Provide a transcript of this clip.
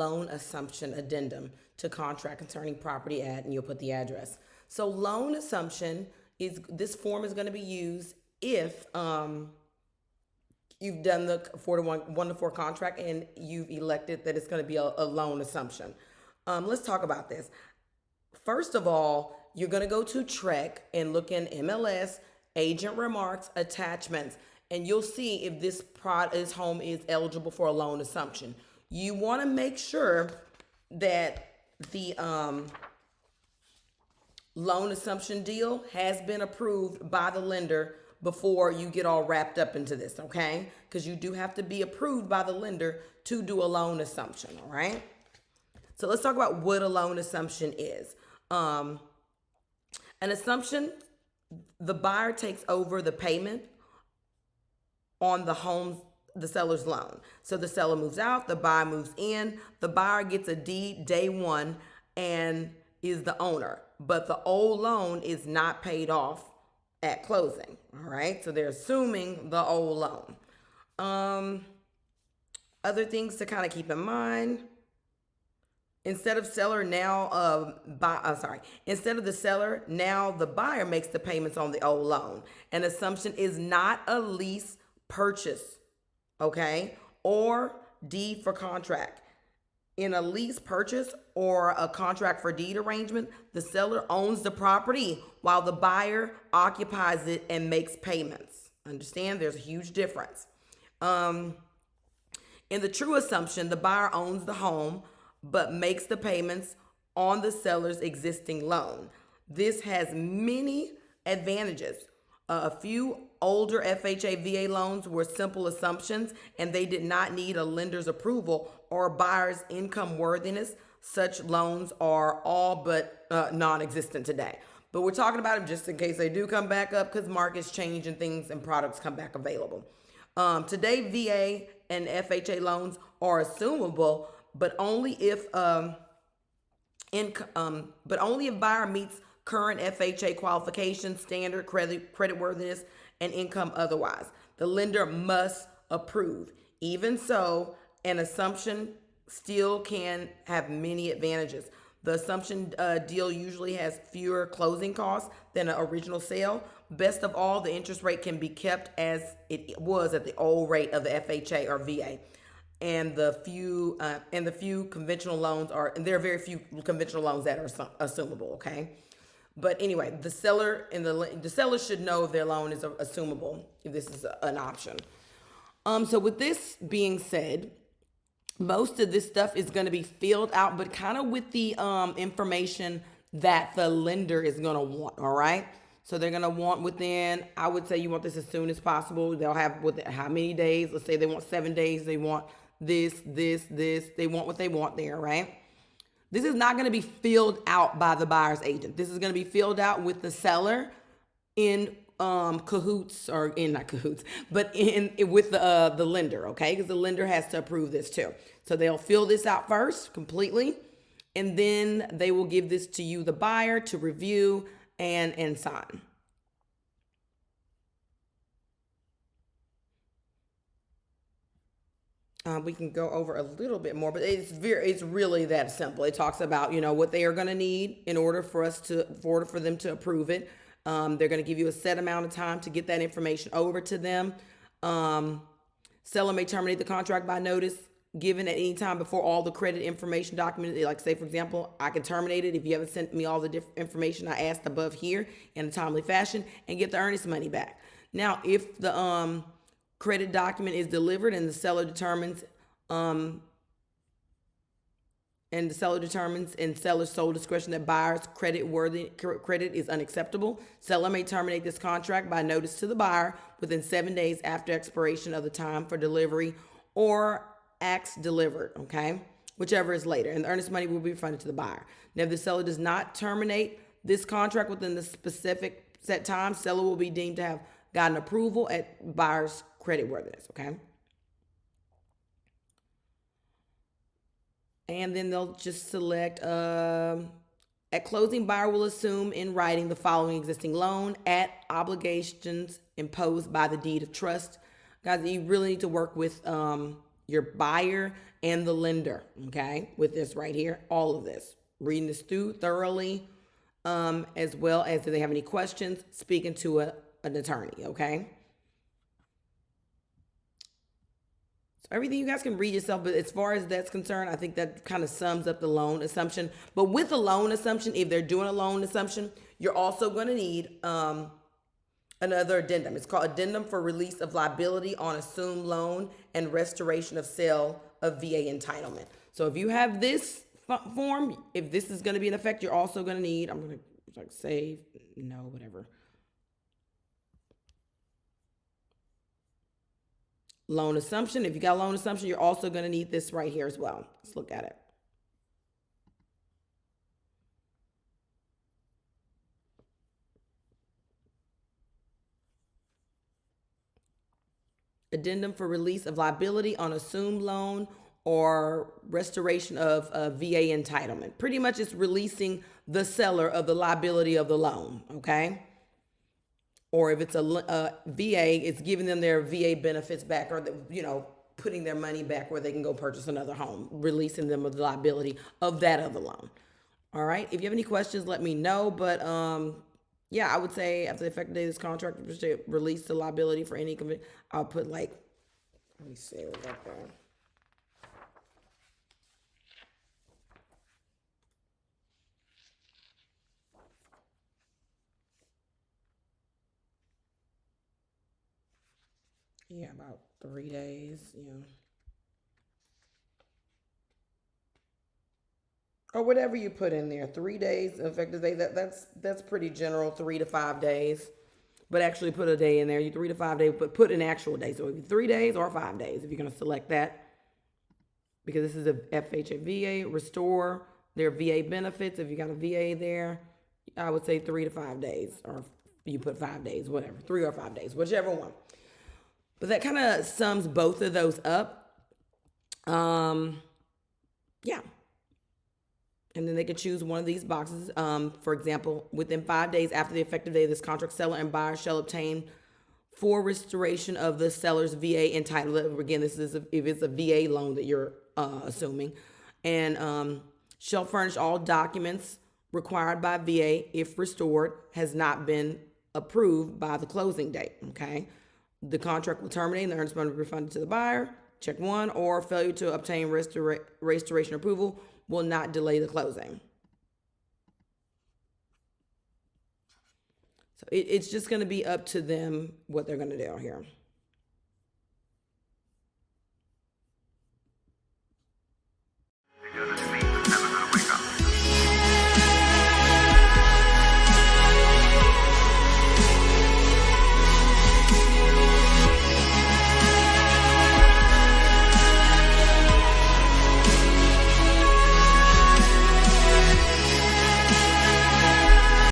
Loan Assumption Addendum to contract concerning property at, and you'll put the address. So loan assumption is, this form is going to be used if you've done the 1-to-4 contract and you've elected that it's going to be a loan assumption. Let's talk about this. First of all, you're going to go to TREC and look in MLS, agent remarks, attachments, and you'll see if this home is eligible for a loan assumption. You want to make sure that the loan assumption deal has been approved by the lender before you get all wrapped up into this, okay? Because you do have to be approved by the lender to do a loan assumption, all right? So let's talk about what a loan assumption is. An assumption, the buyer takes over the payment on the seller's loan. So the seller moves out, the buyer moves in, the buyer gets a deed day one and is the owner, but the old loan is not paid off at closing. All right, so they're assuming the old loan. Other things to kind of keep in mind. Instead of the seller, now the buyer makes the payments on the old loan. An assumption is not a lease purchase, okay, or deed for contract. In a lease purchase or a contract for deed arrangement, the seller owns the property while the buyer occupies it and makes payments. Understand? There's a huge difference. In the true assumption, the buyer owns the home but makes the payments on the seller's existing loan. This has many advantages. A few older FHA VA loans were simple assumptions and they did not need a lender's approval or buyer's income worthiness. Such loans are all but non-existent today. But we're talking about them just in case they do come back up because markets change and things and products come back available. Today, VA and FHA loans are assumable, but only if buyer meets current FHA qualifications, standard credit worthiness, and income otherwise. The lender must approve. Even so, an assumption still can have many advantages. The assumption deal usually has fewer closing costs than an original sale. Best of all, the interest rate can be kept as it was at the old rate of the FHA or VA. And the few conventional loans there are very few conventional loans that are assumable, okay? But anyway, the seller should know if their loan is assumable, if this is an option. So with this being said, most of this stuff is going to be filled out, but kind of with the information that the lender is going to want, all right? So they're going to want within, I would say you want this as soon as possible. They'll have how many days? Let's say they want 7 days. They want this. They want what they want there, right? This is not going to be filled out by the buyer's agent. This is going to be filled out with the seller in cahoots, or in not cahoots, but with the lender, okay? Because the lender has to approve this too. So they'll fill this out first completely, and then they will give this to you, the buyer, to review and sign. We can go over a little bit more, but it's really that simple. It talks about, what they are going to need in order for them to approve it. They're going to give you a set amount of time to get that information over to them. Seller may terminate the contract by notice given at any time before all the credit information documented. Like, say, for example, I can terminate it if you haven't sent me all the information I asked above here in a timely fashion and get the earnest money back. Now, if the credit document is delivered and the seller determines in seller's sole discretion that buyer's credit is unacceptable, seller may terminate this contract by notice to the buyer within 7 days after expiration of the time for delivery or acts delivered, okay? Whichever is later, and the earnest money will be refunded to the buyer. Now, if the seller does not terminate this contract within the specific set time, seller will be deemed to have gotten approval at buyer's creditworthiness, okay? And then they'll just select, at closing, buyer will assume in writing the following existing loan at obligations imposed by the deed of trust. Guys, you really need to work with your buyer and the lender, okay, with this right here, all of this. Reading this through thoroughly, as well as if they have any questions, speaking to an attorney, okay? So everything you guys can read yourself, but as far as that's concerned, I think that kind of sums up the loan assumption. But with the loan assumption, if they're doing a loan assumption, you're also going to need another addendum. It's called Addendum for Release of Liability on Assumed Loan and Restoration of Sale of VA Entitlement. So if you have this form, if this is going to be in effect, you're also going to need, I'm going to like save, no, whatever. Loan assumption. If you got a loan assumption, you're also going to need this right here as well. Let's look at it. Addendum for release of liability on assumed loan or restoration of VA entitlement. Pretty much it's releasing the seller of the liability of the loan, okay? Or if it's a VA, it's giving them their VA benefits back, or putting their money back where they can go purchase another home, releasing them of the liability of that other loan. All right. If you have any questions, let me know. But yeah, I would say after the effective date of this contract, release the liability for any conviction. I'll put let me see what that there. Yeah, about 3 days. Yeah. Or whatever you put in there. 3 days effective date. That's pretty general. 3 to 5 days. But actually put a day in there. You 3 to 5 days, but put an actual day. So it'd be 3 days or 5 days if you're going to select that. Because this is a FHA VA, restore their VA benefits. If you got a VA there, I would say 3 to 5 days. Or you put 5 days, whatever. 3 or 5 days, whichever one. But that kind of sums both of those up. Yeah. And then they could choose one of these boxes. For example, within 5 days after the effective date of this contract, seller and buyer shall obtain for restoration of the seller's VA entitlement. Again, this is if it's a VA loan that you're assuming, and shall furnish all documents required by VA if restored has not been approved by the closing date. Okay, the contract will terminate and the earnest money will be refunded to the buyer. Check 1, or failure to obtain restoration approval will not delay the closing. So it's just going to be up to them what they're going to do here.